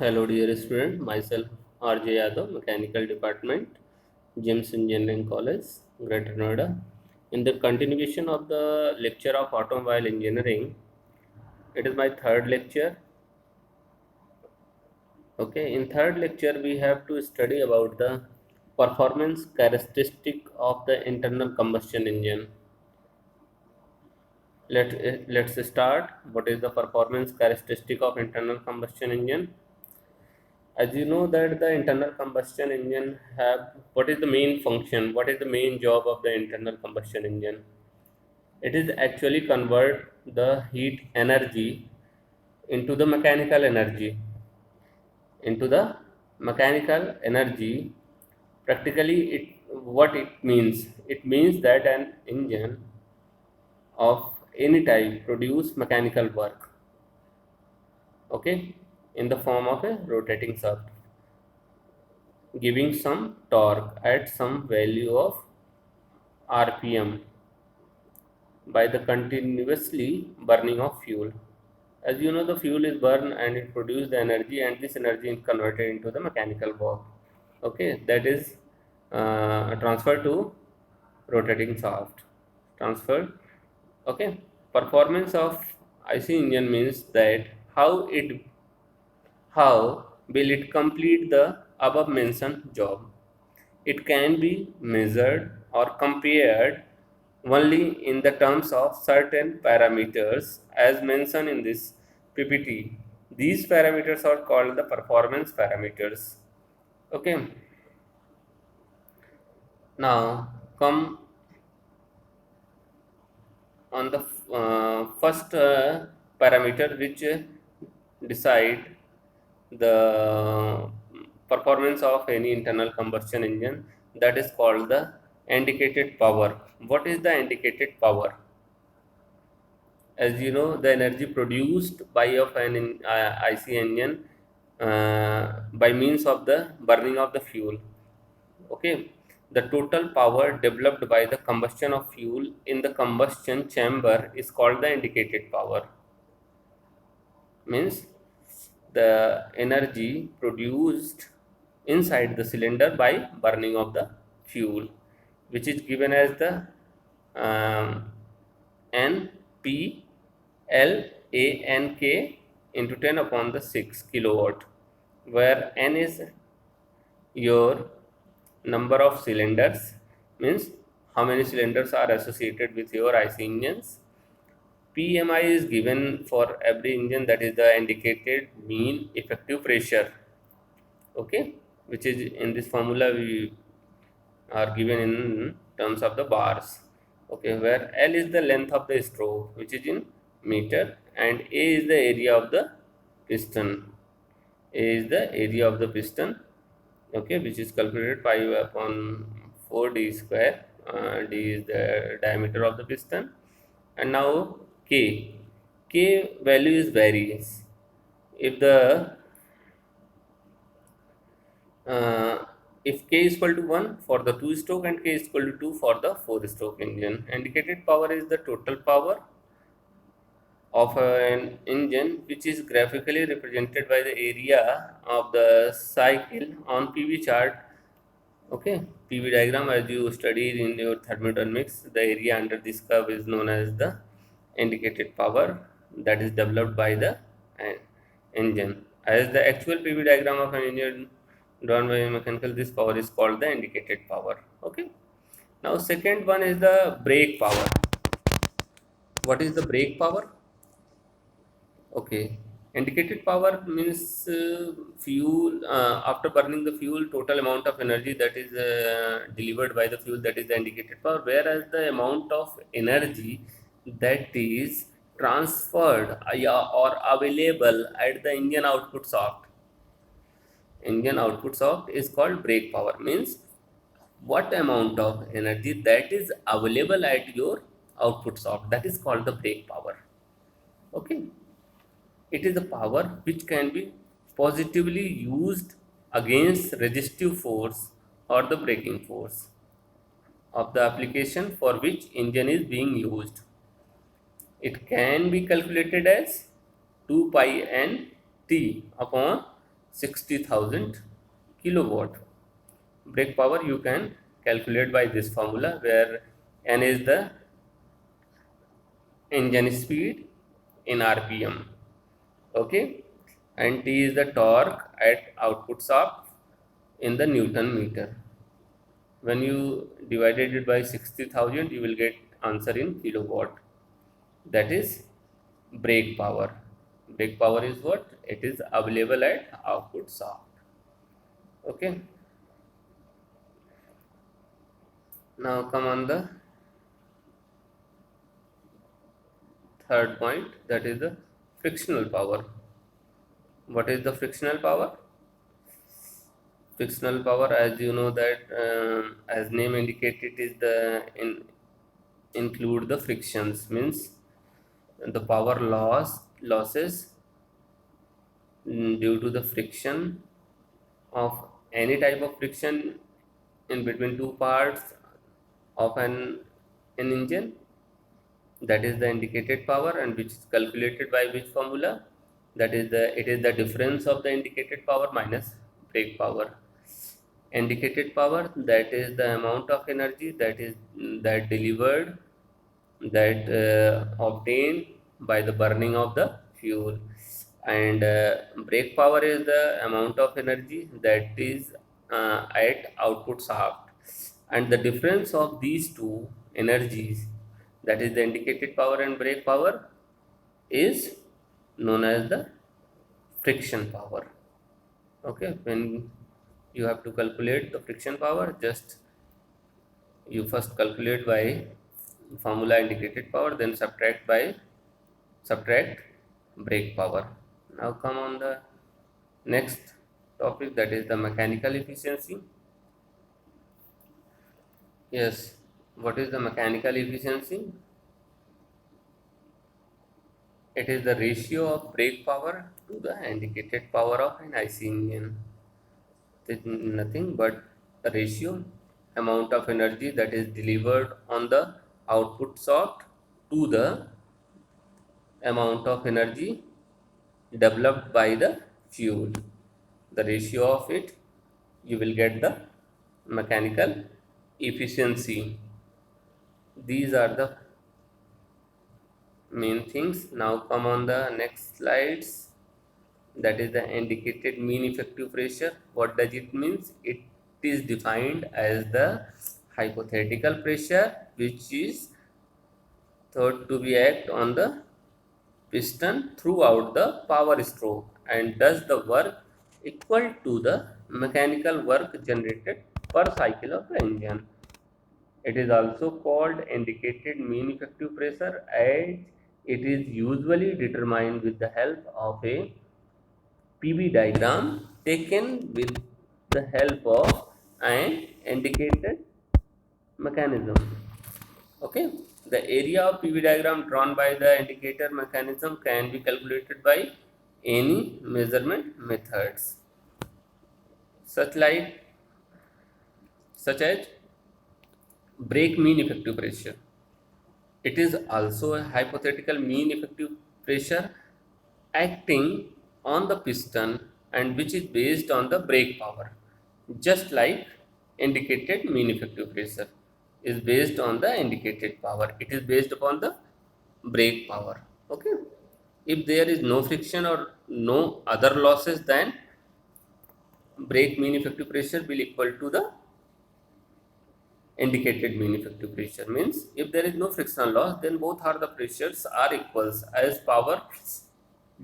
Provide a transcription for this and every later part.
Hello dear student, myself RJ Yadav, Mechanical Department, GEMS Engineering College, Greater Noida. In the continuation of the lecture of automobile engineering, it is my third lecture. Okay, in third lecture we have to study about the performance characteristic of the internal combustion engine. Let's start. What is the performance characteristic of internal combustion engine? As you know that the internal combustion engine have, what is the main function, what is the main job of the internal combustion engine? It is actually convert the heat energy into the mechanical energy. Practically, it means that an engine of any type produce mechanical work, okay, in the form of a rotating shaft, giving some torque at some value of RPM by the continuously burning of fuel. As you know, the fuel is burned and it produces the energy, and this energy is converted into the mechanical work. Okay, that is transferred to rotating shaft. Transferred. Okay, performance of IC engine means that how will it complete the above mentioned job. It can be measured or compared only in the terms of certain parameters as mentioned in this PPT. These parameters are called the performance parameters. Okay. Now come on the first parameter which decide the performance of any internal combustion engine, that is called the indicated power. What is the indicated power? As you know, the energy produced by of an IC engine by means of the burning of the fuel. Okay, the total power developed by the combustion of fuel in the combustion chamber is called the indicated power. Means the energy produced inside the cylinder by burning of the fuel, which is given as the NP LANK into 10 upon the 6 kilowatt, where N is your number of cylinders, means how many cylinders are associated with your IC engines. PMI is given for every engine, that is the indicated mean effective pressure, okay, which is in this formula we are given in terms of the bars, okay, where L is the length of the stroke, which is in meter, and A is the area of the piston. A is the area of the piston, okay, which is calculated pi upon 4d square. D is the diameter of the piston. And now k value is varies. If the uh, if k is equal to 1 for the 2 stroke and k is equal to 2 for the 4 stroke engine. Indicated power is the total power of an engine, which is graphically represented by the area of the cycle on PV chart. Okay, PV diagram, as you studied in your thermodynamics, the area under this curve is known as the indicated power that is developed by the engine. As the actual PV diagram of an engine drawn by a mechanical, this power is called the indicated power. Okay. Now second one is the brake power. What is the brake power? Okay, indicated power means fuel after burning the fuel, total amount of energy that is delivered by the fuel, that is the indicated power. Whereas the amount of energy that is transferred or available at the engine output shaft is called brake power. Means what amount of energy that is available at your output shaft, that is called the brake power. Okay. It is the power which can be positively used against resistive force or the braking force of the application for which engine is being used. It can be calculated as 2 pi n T upon 60,000 kilowatt. Brake power you can calculate by this formula, where N is the engine speed in RPM, okay, and T is the torque at output shaft in the Newton meter. When you divided it by 60,000, you will get answer in kilowatt. That is brake power. Brake power is what? It is available at output shaft. Okay. Now come on the third point, that is the frictional power. What is the frictional power? Frictional power, as you know that as name indicated, is the include the frictions, means the power losses due to the friction of any type of friction in between two parts of an engine. That is the indicated power, and which is calculated by which formula? That is it is the difference of the indicated power minus brake power. Indicated power, that is the amount of energy that delivered, that obtained by the burning of the fuel, and brake power is the amount of energy that is at output shaft, and the difference of these two energies, that is the indicated power and brake power, is known as the friction power. Okay, when you have to calculate the friction power, just you first calculate by formula indicated power, then subtract brake power. Now come on the next topic, that is the mechanical efficiency. Yes, what is the mechanical efficiency? It is the ratio of brake power to the indicated power of an IC engine. It is nothing but the ratio, amount of energy that is delivered on the output shaft to the amount of energy developed by the fuel. The ratio of it, you will get the mechanical efficiency. These are the main things. Now come on the next slides, that is the indicated mean effective pressure. What does it means? It is defined as the hypothetical pressure which is thought to be act on the piston throughout the power stroke and does the work equal to the mechanical work generated per cycle of the engine. It is also called indicated mean effective pressure, as it is usually determined with the help of a PV diagram taken with the help of an indicated mechanism. Okay, the area of PV diagram drawn by the indicator mechanism can be calculated by any measurement methods, such like such as brake mean effective pressure. It is also a hypothetical mean effective pressure acting on the piston and which is based on the brake power, just like indicated mean effective pressure is based on the indicated power. It is based upon the brake power. Okay, if there is no friction or no other losses, then brake mean effective pressure will equal to the indicated mean effective pressure. Means if there is no frictional loss, then both are the pressures are equals, as power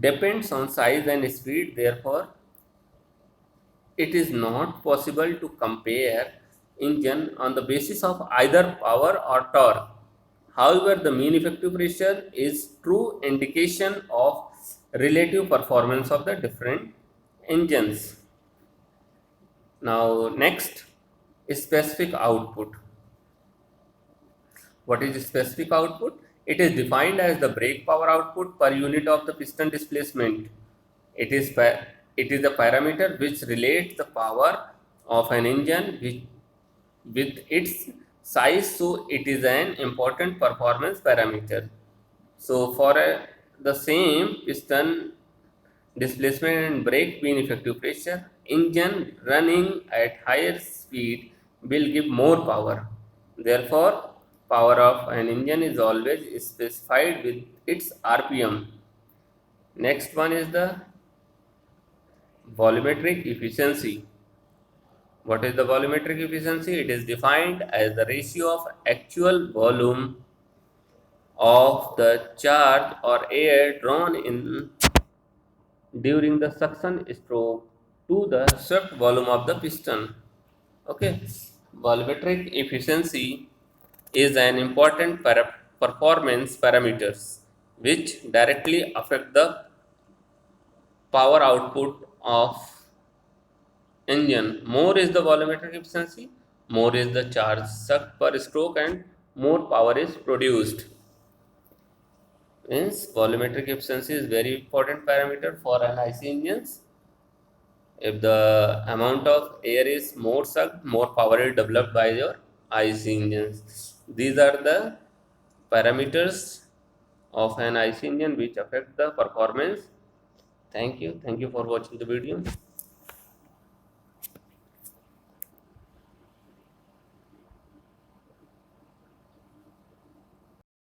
depends on size and speed. Therefore it is not possible to compare engine on the basis of either power or torque. However, the mean effective pressure is true indication of relative performance of the different engines. Now next, specific output. What is specific output? It is defined as the brake power output per unit of the piston displacement. It is a parameter which relates the power of an engine with its size, so it is an important performance parameter. So for the same piston displacement and brake being effective pressure. Engine running at higher speed will give more power. Therefore, power of an engine is always specified with its RPM. Next one is the volumetric efficiency. What is the volumetric efficiency? It is defined as the ratio of actual volume of the charge or air drawn in during the suction stroke to the swept volume of the piston. Okay, volumetric efficiency is an important performance parameters which directly affect the power output of engine. More is the volumetric efficiency, more is the charge sucked per stroke, and more power is produced. Means volumetric efficiency is very important parameter for an IC engines. If the amount of air is more sucked, more power is developed by your IC engines. These are the parameters of an IC engine which affect the performance. Thank you. Thank you for watching the video.